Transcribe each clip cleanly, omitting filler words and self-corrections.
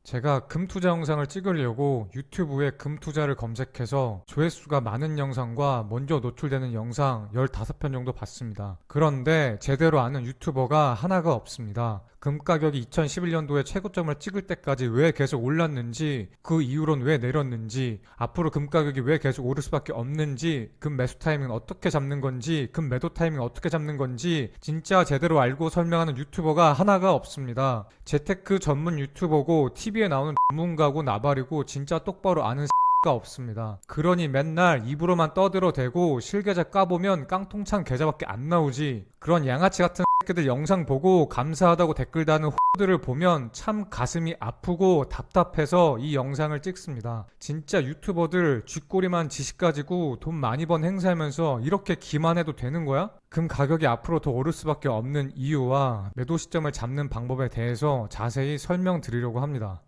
제가 금투자 영상을 찍으려고 유튜브에 금투자를 검색해서 조회수가 많은 영상과 먼저 노출되는 영상 15편 정도 봤습니다. 그런데 제대로 아는 유튜버가 하나가 없습니다. 금 가격이 2011년도에 최고점을 찍을 때까지 왜 계속 올랐는지, 그 이후로는 왜 내렸는지, 앞으로 금 가격이 왜 계속 오를 수밖에 없는지, 금 매수 타이밍은 어떻게 잡는 건지, 금 매도 타이밍은 어떻게 잡는 건지 진짜 제대로 알고 설명하는 유튜버가 하나가 없습니다. 재테크 전문 유튜버고 TV에 나오는 전문가고 나발이고 진짜 똑바로 아는 가 없습니다. 그러니 맨날 입으로만 떠들어대고 실계좌 까보면 깡통찬 계좌밖에 안 나오지. 그런 양아치 같은 새끼들 영상 보고 감사하다고 댓글 다는 호들을 보면 참 가슴이 아프고 답답해서 이 영상을 찍습니다. 진짜 유튜버들 쥐꼬리만 지식 가지고 돈 많이 번 행사하면서 이렇게 기만해도 되는 거야? 금 가격이 앞으로 더 오를 수밖에 없는 이유와 매도 시점을 잡는 방법에 대해서 자세히 설명드리려고 합니다.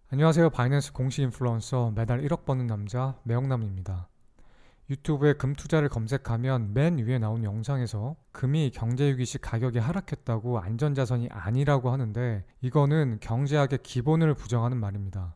안녕하세요. 바이낸스 공식 인플루언서 매달 1억 버는 남자 매영남입니다. 유튜브에 금 투자를 검색하면 맨 위에 나온 영상에서 금이 경제위기 시 가격이 하락했다고 안전자산이 아니라고 하는데 이거는 경제학의 기본을 부정하는 말입니다.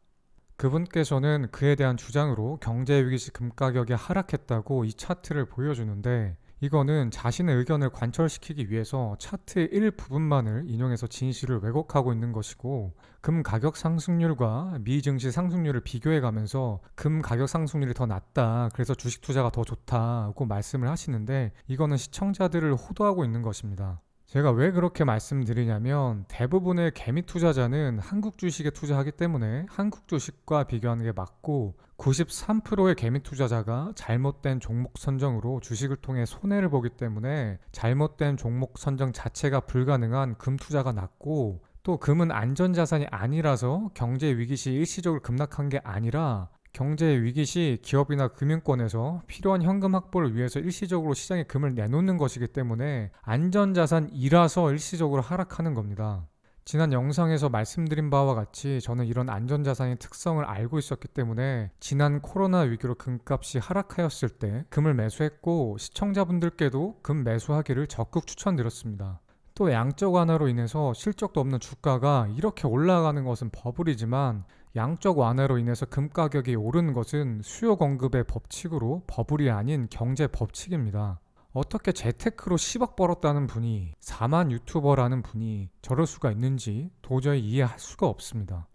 그분께서는 그에 대한 주장으로 경제위기 시 금 가격이 하락했다고 이 차트를 보여주는데 이거는 자신의 의견을 관철시키기 위해서 차트의 일부분만을 인용해서 진실을 왜곡하고 있는 것이고 금 가격 상승률과 미 증시 상승률을 비교해가면서 금 가격 상승률이 더 낮다, 그래서 주식 투자가 더 좋다고 말씀을 하시는데 이거는 시청자들을 호도하고 있는 것입니다. 제가 왜 그렇게 말씀드리냐면 대부분의 개미 투자자는 한국 주식에 투자하기 때문에 한국 주식과 비교하는 게 맞고 93%의 개미 투자자가 잘못된 종목 선정으로 주식을 통해 손해를 보기 때문에 잘못된 종목 선정 자체가 불가능한 금 투자가 낫고, 또 금은 안전자산이 아니라서 경제 위기 시 일시적으로 급락한 게 아니라 경제 위기 시 기업이나 금융권에서 필요한 현금 확보를 위해서 일시적으로 시장에 금을 내놓는 것이기 때문에 안전자산이라서 일시적으로 하락하는 겁니다. 지난 영상에서 말씀드린 바와 같이 저는 이런 안전자산의 특성을 알고 있었기 때문에 지난 코로나 위기로 금값이 하락하였을 때 금을 매수했고 시청자분들께도 금 매수하기를 적극 추천드렸습니다. 또 양적 완화로 인해서 실적도 없는 주가가 이렇게 올라가는 것은 버블이지만 양적 완화로 인해서 금 가격이 오르는 것은 수요 공급의 법칙으로 버블이 아닌 경제 법칙입니다. 어떻게 재테크로 10억 벌었다는 분이 4만 유튜버라는 분이 저럴 수가 있는지 도저히 이해할 수가 없습니다.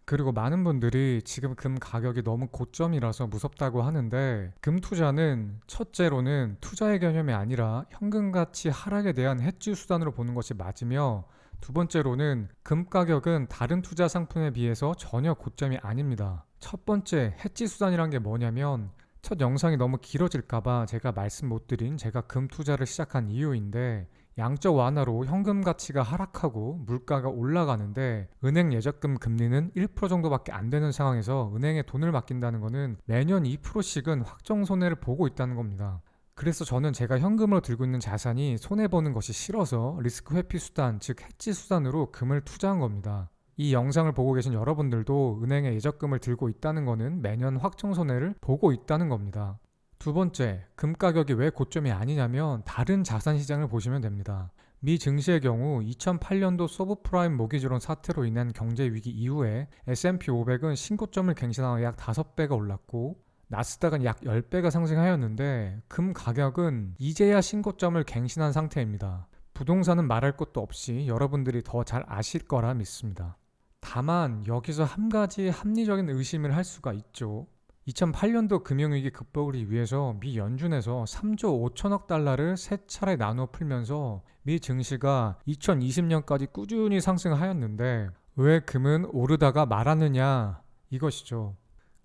그리고 많은 분들이 지금 금 가격이 너무 고점이라서 무섭다고 하는데 금 투자는 첫째로는 투자의 개념이 아니라 현금 가치 하락에 대한 해지 수단으로 보는 것이 맞으며, 두 번째로는 금 가격은 다른 투자 상품에 비해서 전혀 고점이 아닙니다. 첫 번째 해지 수단이란 게 뭐냐면, 첫 영상이 너무 길어질까봐 제가 말씀 못 드린 제가 금 투자를 시작한 이유인데, 양적 완화로 현금 가치가 하락하고 물가가 올라가는데 은행 예적금 금리는 1% 정도밖에 안 되는 상황에서 은행에 돈을 맡긴다는 것은 매년 2%씩은 확정 손해를 보고 있다는 겁니다. 그래서 저는 제가 현금으로 들고 있는 자산이 손해보는 것이 싫어서 리스크 회피 수단, 즉 해지 수단으로 금을 투자한 겁니다. 이 영상을 보고 계신 여러분들도 은행에 예적금을 들고 있다는 것은 매년 확정 손해를 보고 있다는 겁니다. 두 번째, 금 가격이 왜 고점이 아니냐면 다른 자산 시장을 보시면 됩니다. 미 증시의 경우 2008년도 서브프라임 모기지론 사태로 인한 경제 위기 이후에 S&P 500은 신고점을 갱신하여 약 5배가 올랐고 나스닥은 약 10배가 상승하였는데 금 가격은 이제야 신고점을 갱신한 상태입니다. 부동산은 말할 것도 없이 여러분들이 더 잘 아실 거라 믿습니다. 다만 여기서 한 가지 합리적인 의심을 할 수가 있죠. 2008년도 금융위기 극복을 위해서 미 연준에서 3조 5천억 달러를 세 차례 나누어 풀면서 미 증시가 2020년까지 꾸준히 상승하였는데 왜 금은 오르다가 말았느냐, 이것이죠.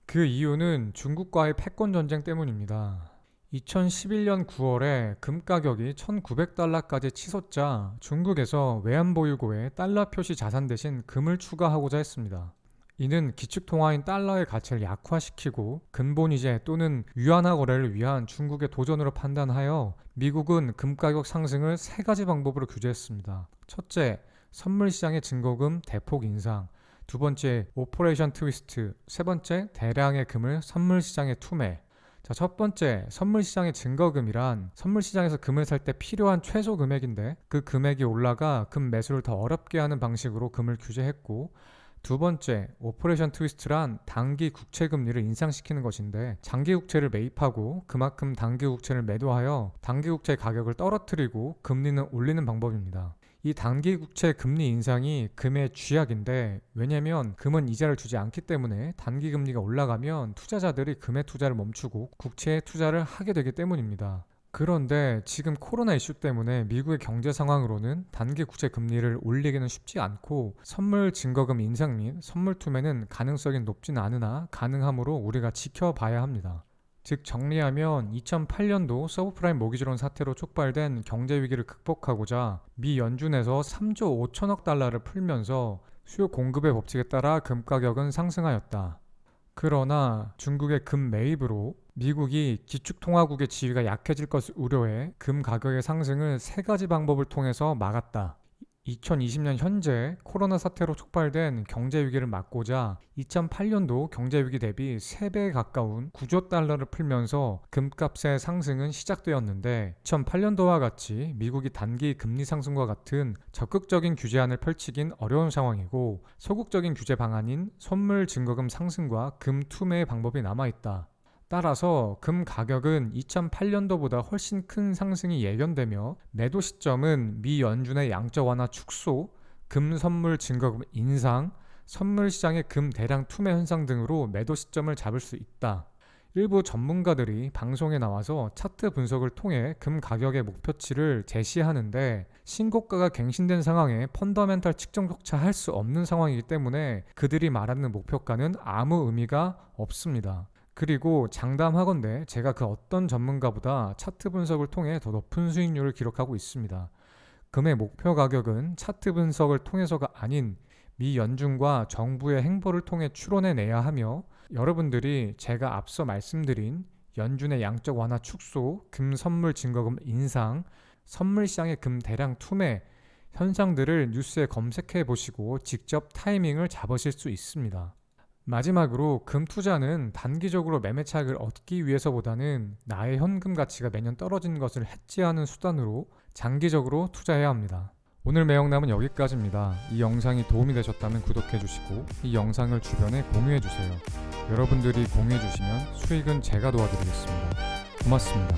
그 이유는 중국과의 패권 전쟁 때문입니다. 2011년 9월에 금 가격이 1900달러까지 치솟자 중국에서 외환보유고에 달러 표시 자산 대신 금을 추가하고자 했습니다. 이는 기축통화인 달러의 가치를 약화시키고 근본이제 또는 위안화 거래를 위한 중국의 도전으로 판단하여 미국은 금 가격 상승을 세 가지 방법으로 규제했습니다. 첫째, 선물시장의 증거금 대폭 인상. 두 번째 오퍼레이션 트위스트, 세 번째 대량의 금을 선물 시장에 투매. 자, 첫 번째 선물 시장의 증거금이란 선물 시장에서 금을 살 때 필요한 최소 금액인데 그 금액이 올라가 금 매수를 더 어렵게 하는 방식으로 금을 규제했고, 두 번째 오퍼레이션 트위스트란 단기 국채 금리를 인상시키는 것인데 장기 국채를 매입하고 그만큼 단기 국채를 매도하여 단기 국채 가격을 떨어뜨리고 금리는 올리는 방법입니다. 이 단기 국채 금리 인상이 금의 쥐약인데, 왜냐면 금은 이자를 주지 않기 때문에 단기 금리가 올라가면 투자자들이 금에 투자를 멈추고 국채에 투자를 하게 되기 때문입니다. 그런데 지금 코로나 이슈 때문에 미국의 경제 상황으로는 단기 국채 금리를 올리기는 쉽지 않고 선물 증거금 인상 및 선물 투매는 가능성이 높진 않으나 가능하므로 우리가 지켜봐야 합니다. 즉 정리하면 2008년도 서브프라임 모기지론 사태로 촉발된 경제 위기를 극복하고자 미 연준에서 3조 5천억 달러를 풀면서 수요 공급의 법칙에 따라 금 가격은 상승하였다. 그러나 중국의 금 매입으로 미국이 기축통화국의 지위가 약해질 것을 우려해 금 가격의 상승을 세 가지 방법을 통해서 막았다. 2020년 현재 코로나 사태로 촉발된 경제 위기를 막고자 2008년도 경제 위기 대비 3배에 가까운 9조 달러를 풀면서 금값의 상승은 시작되었는데, 2008년도와 같이 미국이 단기 금리 상승과 같은 적극적인 규제안을 펼치긴 어려운 상황이고 소극적인 규제 방안인 선물 증거금 상승과 금 투매의 방법이 남아있다. 따라서 금 가격은 2008년도보다 훨씬 큰 상승이 예견되며 매도 시점은 미 연준의 양적 완화 축소, 금 선물 증거금 인상, 선물 시장의 금 대량 투매 현상 등으로 매도 시점을 잡을 수 있다. 일부 전문가들이 방송에 나와서 차트 분석을 통해 금 가격의 목표치를 제시하는데, 신고가가 갱신된 상황에 펀더멘탈 측정조차 할 수 없는 상황이기 때문에 그들이 말하는 목표가는 아무 의미가 없습니다. 그리고 장담하건대 제가 그 어떤 전문가보다 차트 분석을 통해 더 높은 수익률을 기록하고 있습니다. 금의 목표 가격은 차트 분석을 통해서가 아닌 미 연준과 정부의 행보를 통해 추론해내야 하며, 여러분들이 제가 앞서 말씀드린 연준의 양적 완화 축소, 금 선물 증거금 인상, 선물 시장의 금 대량 투매 현상들을 뉴스에 검색해 보시고 직접 타이밍을 잡으실 수 있습니다. 마지막으로 금 투자는 단기적으로 매매 차익을 얻기 위해서보다는 나의 현금 가치가 매년 떨어지는 것을 해지하는 수단으로 장기적으로 투자해야 합니다. 오늘 매영남은 여기까지입니다. 이 영상이 도움이 되셨다면 구독해주시고 이 영상을 주변에 공유해주세요. 여러분들이 공유해주시면 수익은 제가 도와드리겠습니다. 고맙습니다.